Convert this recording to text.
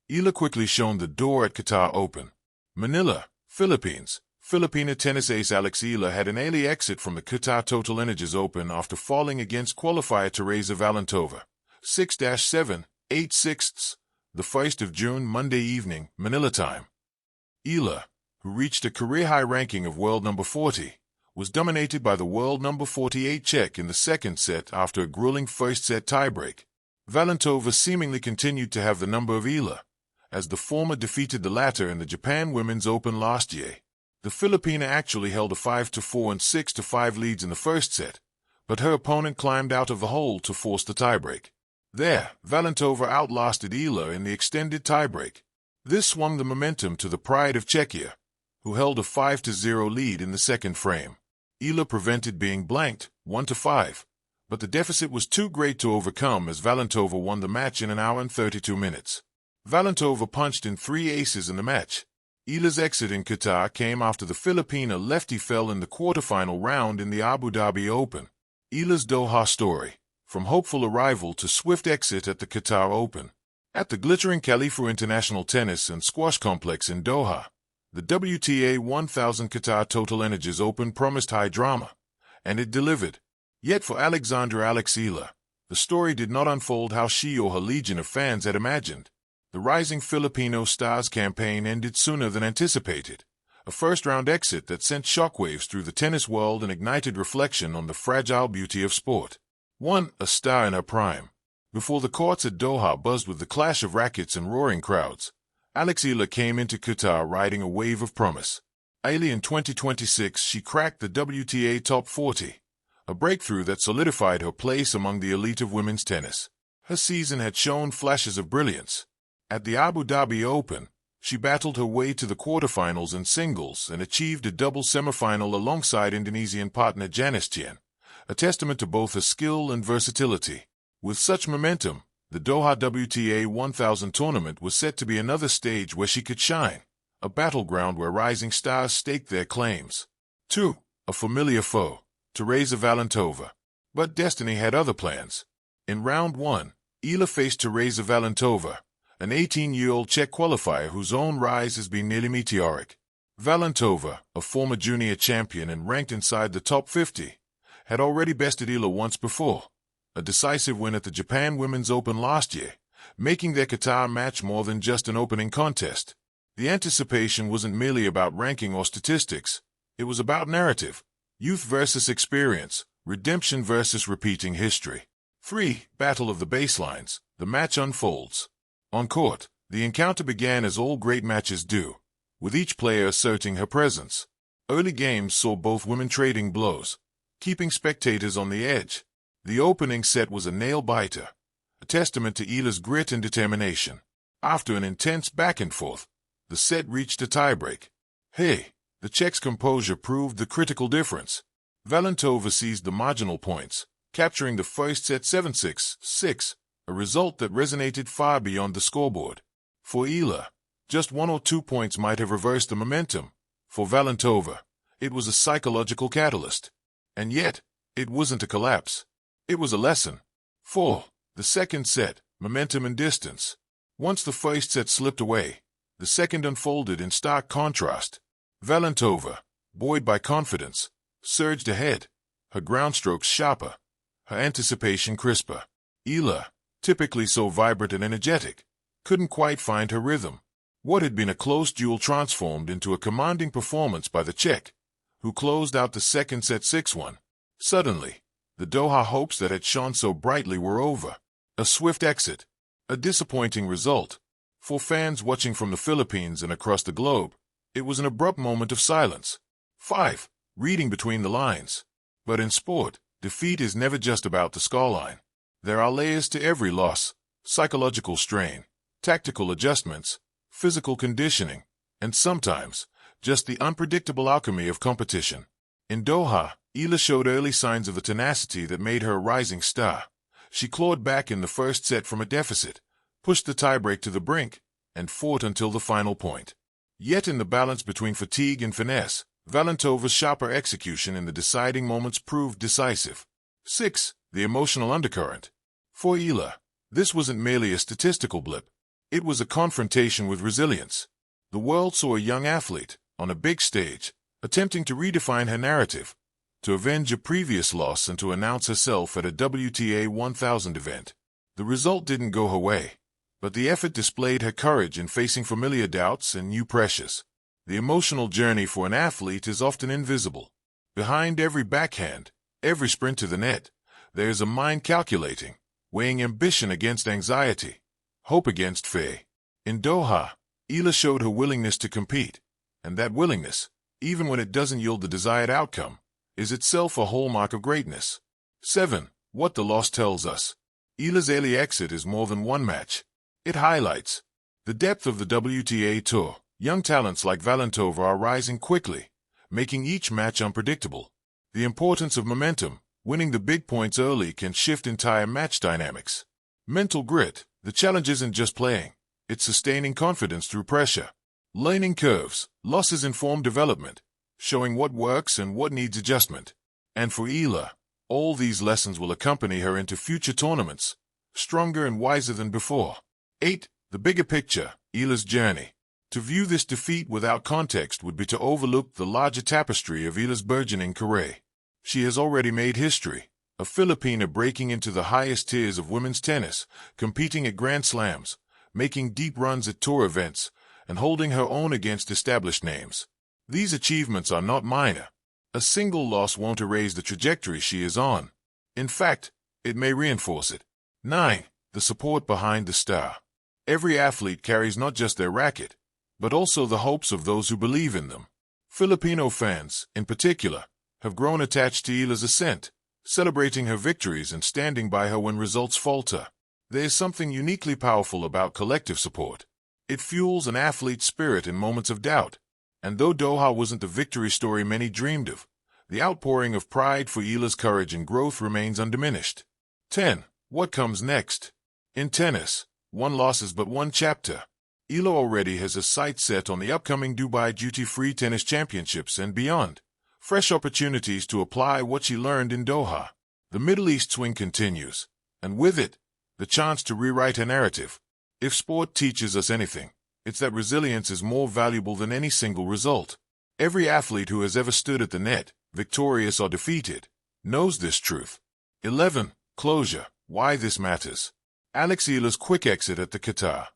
Eala quickly shown the door at Qatar Open. Manila, Philippines. Filipina tennis ace Alex Eala had an early exit from the Qatar Total Energies Open after falling against qualifier Teresa Valentova. 6-7, 8/6, the 1st of June, Monday evening, Manila time. Eala, who reached a career-high ranking of world number 40, was dominated by the world number 48 Czech in the second set after a grueling first-set tiebreak. Valentova seemingly continued to have the number of Eala, as the former defeated the latter in the Japan Women's Open last year. The Filipina actually held a 5-4 and 6-5 leads in the first set, but her opponent climbed out of the hole to force the tiebreak. There, Valentova outlasted Eala in the extended tiebreak. This swung the momentum to the pride of Czechia, who held a 5-0 lead in the second frame. Eala prevented being blanked, 1-5, but the deficit was too great to overcome as Valentova won the match in an hour and 32 minutes. Valentova punched in 3 aces in the match. Eala's exit in Qatar came after the Filipina lefty fell in the quarterfinal round in the Abu Dhabi Open. Eala's Doha story, from hopeful arrival to swift exit at the Qatar Open. At the glittering Khalifa International Tennis and Squash Complex in Doha, the WTA 1000 Qatar Total Energies Open promised high drama, and it delivered. Yet for Alexandra Alex Eala, the story did not unfold how she or her legion of fans had imagined. The rising Filipino star's campaign ended sooner than anticipated, a first-round exit that sent shockwaves through the tennis world and ignited reflection on the fragile beauty of sport. 1. A star in her prime. Before the courts at Doha buzzed with the clash of rackets and roaring crowds, Alex Eala came into Qatar riding a wave of promise. Early in 2026, she cracked the WTA Top 40, a breakthrough that solidified her place among the elite of women's tennis. Her season had shown flashes of brilliance. At the Abu Dhabi Open, she battled her way to the quarterfinals in singles and achieved a double semifinal alongside Indonesian partner Janice Tien, a testament to both her skill and versatility. With such momentum, the Doha WTA 1000 tournament was set to be another stage where she could shine, a battleground where rising stars staked their claims. 2. A familiar foe, Teresa Valentova. But destiny had other plans. In round 1, Eala faced Teresa Valentova, an 18-year-old Czech qualifier whose own rise has been nearly meteoric. Valentova, a former junior champion and ranked inside the top 50, had already bested Eala once before, a decisive win at the Japan Women's Open last year, making their Qatar match more than just an opening contest. The anticipation wasn't merely about ranking or statistics, it was about narrative, youth versus experience, redemption versus repeating history. 3. Battle of the Baselines. The match unfolds. On court, the encounter began as all great matches do, with each player asserting her presence. Early games saw both women trading blows, keeping spectators on the edge. The opening set was a nail-biter, a testament to Eala's grit and determination. After an intense back-and-forth, the set reached a tiebreak. The Czech's composure proved the critical difference. Valentova seized the marginal points, capturing the first set 7-6, a result that resonated far beyond the scoreboard. For Eala, just 1 or 2 points might have reversed the momentum. For Valentova, it was a psychological catalyst. And yet, it wasn't a collapse. It was a lesson. 4. The second set, momentum and distance. Once the first set slipped away, the second unfolded in stark contrast. Valentova, buoyed by confidence, surged ahead, her ground strokes sharper, her anticipation crisper. Eala, typically so vibrant and energetic, couldn't quite find her rhythm. What had been a close duel transformed into a commanding performance by the Czech, who closed out the second set 6-1. Suddenly, the Doha hopes that had shone so brightly were over. A swift exit, a disappointing result. For fans watching from the Philippines and across the globe, it was an abrupt moment of silence. 5. Reading between the lines. But in sport, defeat is never just about the scoreline. There are layers to every loss: psychological strain, tactical adjustments, physical conditioning, and sometimes, just the unpredictable alchemy of competition. In Doha, Eala showed early signs of the tenacity that made her a rising star. She clawed back in the first set from a deficit, pushed the tiebreak to the brink, and fought until the final point. Yet in the balance between fatigue and finesse, Valentova's sharper execution in the deciding moments proved decisive. 6. The emotional undercurrent. For Eala, this wasn't merely a statistical blip. It was a confrontation with resilience. The world saw a young athlete, on a big stage, attempting to redefine her narrative, to avenge a previous loss and to announce herself at a WTA 1000 event. The result didn't go her way, but the effort displayed her courage in facing familiar doubts and new pressures. The emotional journey for an athlete is often invisible. Behind every backhand, every sprint to the net, there is a mind calculating, weighing ambition against anxiety, hope against fear. In Doha, Eala showed her willingness to compete, and that willingness, even when it doesn't yield the desired outcome, is itself a hallmark of greatness. 7. What the loss tells us. Eala's early exit is more than one match. It highlights the depth of the WTA Tour. Young talents like Valentova are rising quickly, making each match unpredictable. The importance of momentum, winning the big points early, can shift entire match dynamics. Mental grit. The challenge isn't just playing, it's sustaining confidence through pressure. Learning curves. Losses inform development, showing what works and what needs adjustment. And for Eala, all these lessons will accompany her into future tournaments, stronger and wiser than before. 8. The bigger picture. Eala's journey. To view this defeat without context would be to overlook the larger tapestry of Eala's burgeoning career. She has already made history, a Filipina breaking into the highest tiers of women's tennis, competing at Grand Slams, making deep runs at tour events, and holding her own against established names. These achievements are not minor. A single loss won't erase the trajectory she is on. In fact, it may reinforce it. 9. The support behind the star. Every athlete carries not just their racket, but also the hopes of those who believe in them. Filipino fans, in particular, have grown attached to Eala's ascent, celebrating her victories and standing by her when results falter. There is something uniquely powerful about collective support. It fuels an athlete's spirit in moments of doubt. And though Doha wasn't the victory story many dreamed of, the outpouring of pride for Eala's courage and growth remains undiminished. 10. What comes next? In tennis, one loss is but one chapter. Eala already has her sights set on the upcoming Dubai Duty-Free Tennis Championships and beyond. Fresh opportunities to apply what she learned in Doha. The Middle East swing continues, and with it, the chance to rewrite her narrative. If sport teaches us anything, it's that resilience is more valuable than any single result. Every athlete who has ever stood at the net, victorious or defeated, knows this truth. 11. Closure. Why this matters. Eala's quick exit at the Qatar